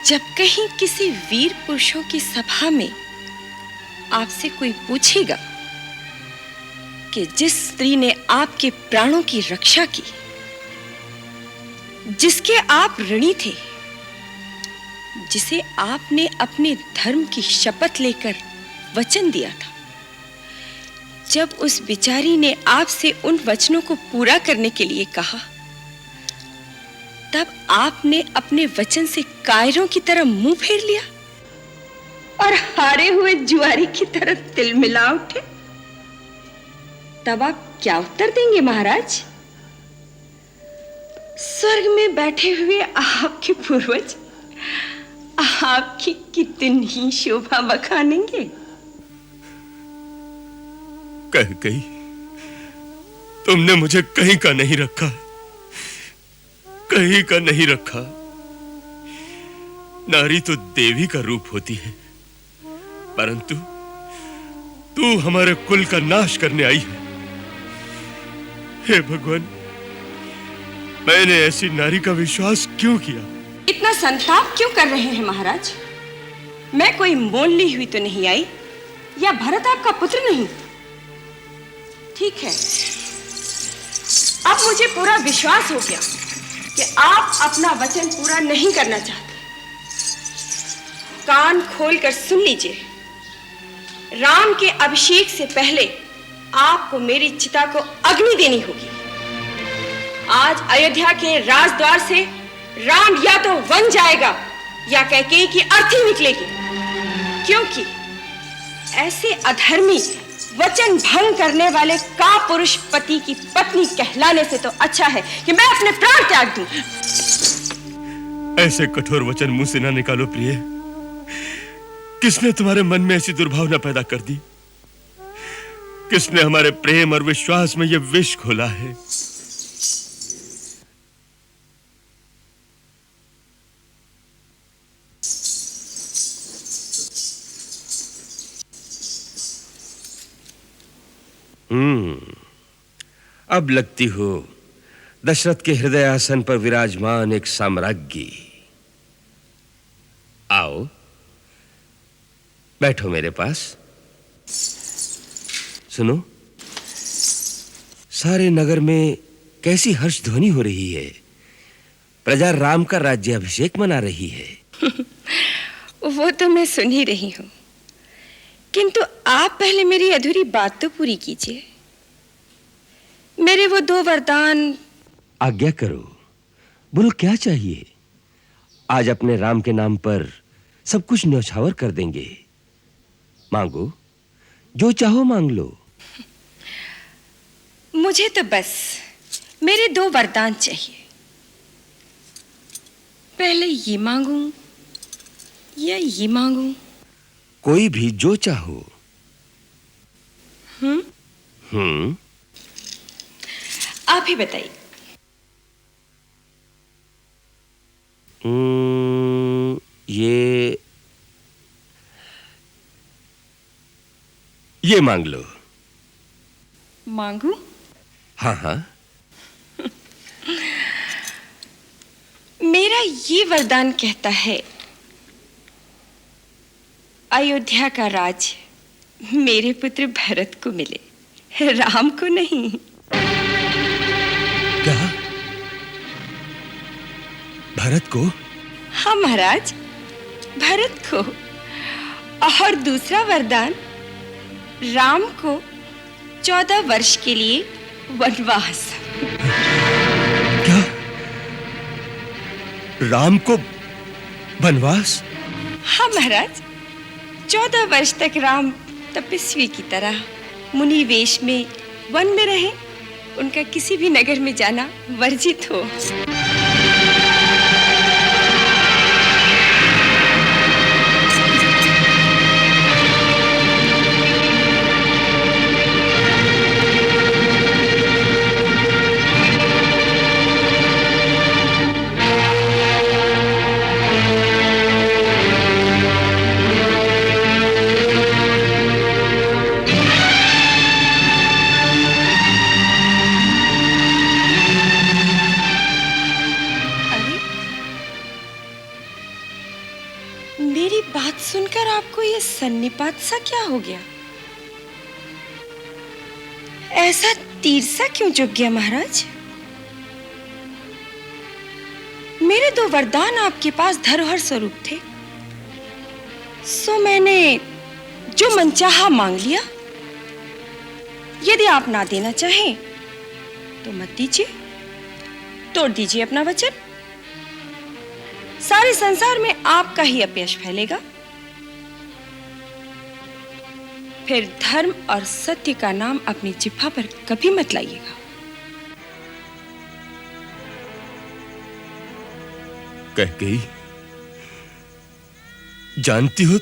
जब कहीं किसी वीर पुरुषों की सभा में आपसे कोई पूछेगा कि जिस स्त्री ने आपके प्राणों की रक्षा की, जिसके आप ऋणी थे, जिसे आपने अपने धर्म की शपथ लेकर वचन दिया था, जब उस बिचारी ने आपसे उन वचनों को पूरा करने के लिए कहा, तब आपने अपने वचन से कायरों की तरह मुंह फेर लिया और हारे हुए जुआरी की तरह तिलमिला उठे। तब आप क्या उत्तर देंगे महाराज? स्वर्ग में बैठे हुए आपके पूर्वज आपकी कितनी शोभा बखानेंगे। कहीं तुमने मुझे कहीं का नहीं रखा, कहीं का नहीं रखा। नारी तो देवी का रूप होती है, परंतु तू हमारे कुल का नाश करने आई है। हे भगवान, मैंने ऐसी नारी का विश्वास क्यों किया? इतना संताप क्यों कर रहे हैं महाराज? मैं कोई मोल ली हुई तो नहीं आई, या भरत आपका पुत्र नहीं? ठीक है, अब मुझे पूरा विश्वास हो गया कि आप अपना वचन पूरा नहीं करना चाहते। कान खोलकर सुन लीजिए, राम के अभिषेक से पहले आपको मेरी चिता को अग्नि देनी होगी। आज अयोध्या के राजद्वार से राम या तो वन जाएगा या कैकेयी की अर्थी निकलेगी, क्योंकि ऐसे अधर्मी वचन भंग करने वाले का पुरुष पति की पत्नी कहलाने से तो अच्छा है कि मैं अपने प्राण त्याग दूं। ऐसे कठोर वचन मुंह से ना निकालो प्रिय। किसने तुम्हारे मन में ऐसी दुर्भावना पैदा कर दी? किसने हमारे प्रेम और विश्वास में यह विष घोला है? अब लगती हो दशरथ के हृदय आसन पर विराजमान एक साम्राज्ञी। आओ बैठो मेरे पास। सुनो, सारे नगर में कैसी हर्ष ध्वनि हो रही है। प्रजा राम का राज्याभिषेक मना रही है। वो तो मैं सुन ही रही हूं, किंतु आप पहले मेरी अधूरी बात तो पूरी कीजिए। मेरे वो 2 वरदान। आज्ञा करो, बोलो क्या चाहिए? आज अपने राम के नाम पर सब कुछ न्यौछावर कर देंगे। मांगो, जो चाहो मांग लो। मुझे तो बस मेरे 2 वरदान चाहिए। पहले ये मांगूं या ये मांगूं? कोई भी जो चाहो। आप ही बताइए। ये मांग लो। मांगू? हाँ हाँ। मेरा ये वरदान कहता है, अयोध्या का राज मेरे पुत्र भरत को मिले, राम को नहीं। क्या? भरत को? हाँ महाराज, भरत को। और दूसरा वरदान, राम को 14 वर्ष के लिए वनवास। क्या? राम को वनवास? हाँ महाराज, 14 वर्ष तक राम तपस्वी की तरह मुनि वेश में वन में रहे, उनका किसी भी नगर में जाना वर्जित हो। मेरी बात सुनकर आपको ये सन्निपात सा क्या हो गया? ऐसा तीर सा क्यों झुक गया महाराज? मेरे 2 वरदान आपके पास धरोहर स्वरूप थे, सो मैंने जो मनचाहा मांग लिया। यदि आप ना देना चाहें तो मत दीजिए, तोड़ दीजिए अपना वचन। सारे संसार में आपका ही अपयश फैलेगा। फिर धर्म और सत्य का नाम अपनी जिह्वा पर कभी मत लाइएगा। कह गई, जानती हो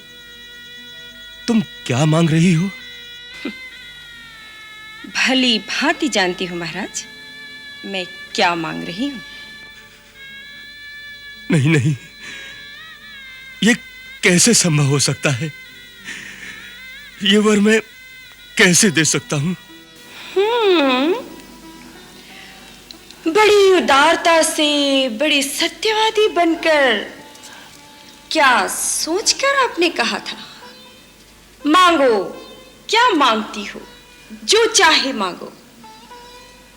तुम क्या मांग रही हो? भली भांति जानती हूं महाराज, मैं क्या मांग रही हूं। नहीं नहीं, ये कैसे संभव हो सकता है? ये वर मैं कैसे दे सकता हूं? बड़ी उदारता से, बड़ी सत्यवादी बनकर, क्या सोचकर आपने कहा था? मांगो, क्या मांगती हो? जो चाहे मांगो।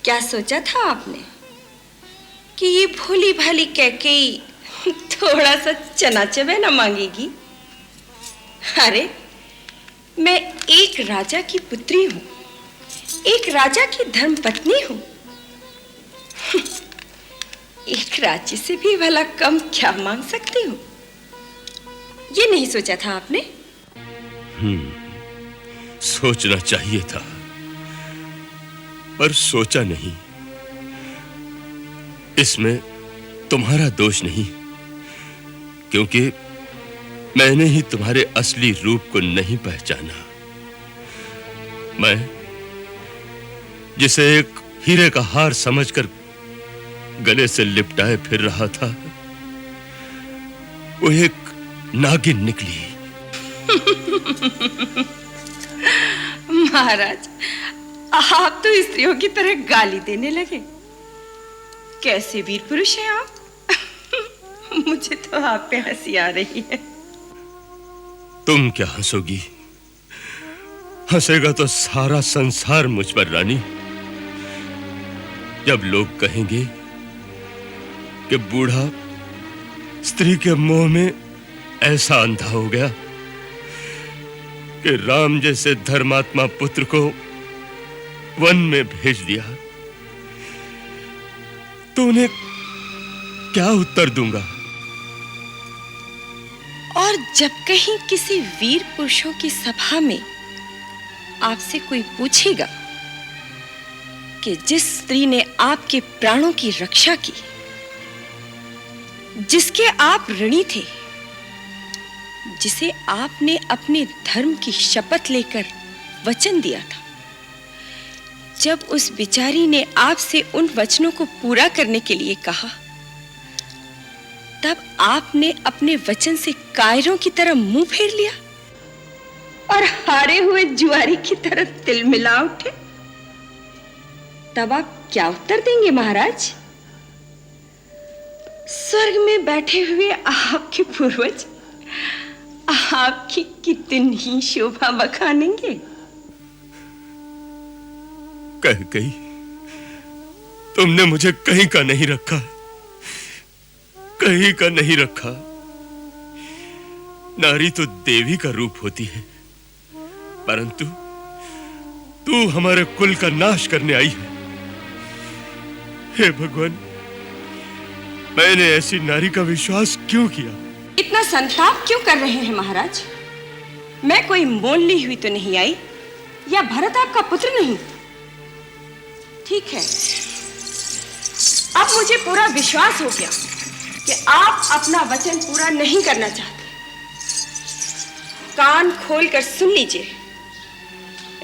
क्या सोचा था आपने कि ये भोली भाली कैकेयी थोड़ा सा चना चबेना मांगेगी? अरे, मैं एक राजा की पुत्री हूं, एक राजा की धर्मपत्नी हूं। एक राज्य से भी भला कम क्या मांग सकती हूं? ये नहीं सोचा था आपने? सोचना चाहिए था, पर सोचा नहीं। इसमें तुम्हारा दोष नहीं, क्योंकि मैंने ही तुम्हारे असली रूप को नहीं पहचाना। मैं जिसे एक हीरे का हार समझकर गले से लिपटाए फिर रहा था, वो एक नागिन निकली। महाराज, आप तो स्त्रियों की तरह गाली देने लगे। कैसे वीर पुरुष हैं आप? मुझे तो आप पे हंसी आ रही है। तुम क्या हंसोगी? हंसेगा तो सारा संसार मुझ पर रानी। जब लोग कहेंगे कि बूढ़ा स्त्री के मोह में ऐसा अंधा हो गया कि राम जैसे धर्मात्मा पुत्र को वन में भेज दिया, तो उन्हें क्या उत्तर दूंगा? और जब कहीं किसी वीर पुरुषों की सभा में आपसे कोई पूछेगा कि जिस स्त्री ने आपके प्राणों की रक्षा की, जिसके आप ऋणी थे, जिसे आपने अपने धर्म की शपथ लेकर वचन दिया था, जब उस बिचारी ने आपसे उन वचनों को पूरा करने के लिए कहा, तब आपने अपने वचन से कायरों की तरह मुंह फेर लिया और हारे हुए जुआरी की तरह तिल मिला उठे। तब आप क्या उत्तर देंगे महाराज? स्वर्ग में बैठे हुए आपके पूर्वज आपकी कितनी शोभा बखानेंगे। कह गई, तुमने मुझे कहीं का नहीं रखा, कहीं का नहीं रखा। नारी तो देवी का रूप होती है, परंतु तू हमारे कुल का नाश करने आई है। हे भगवान, मैंने ऐसी नारी का विश्वास क्यों किया? इतना संताप क्यों कर रहे हैं महाराज? मैं कोई मोल ली हुई तो नहीं आई, या भरत आपका पुत्र नहीं? ठीक है, अब मुझे पूरा विश्वास हो गया कि आप अपना वचन पूरा नहीं करना चाहते। कान खोलकर सुन लीजिए,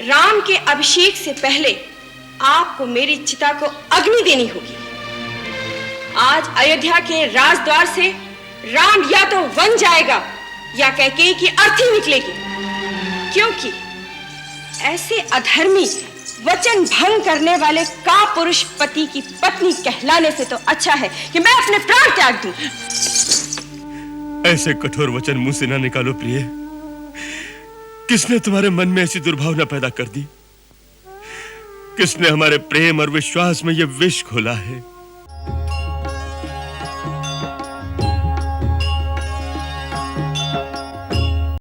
राम के अभिषेक से पहले आपको मेरी चिता को अग्नि देनी होगी। आज अयोध्या के राजद्वार से राम या तो वन जाएगा या कैकेयी की अर्थी निकलेगी, क्योंकि ऐसे अधर्मी वचन भंग करने वाले का पुरुष पति की पत्नी कहलाने से तो अच्छा है कि मैं अपने प्राण त्याग दूं। ऐसे कठोर वचन मुंह से ना निकालो प्रिय। किसने तुम्हारे मन में ऐसी दुर्भावना पैदा कर दी? किसने हमारे प्रेम और विश्वास में यह विष घोला है?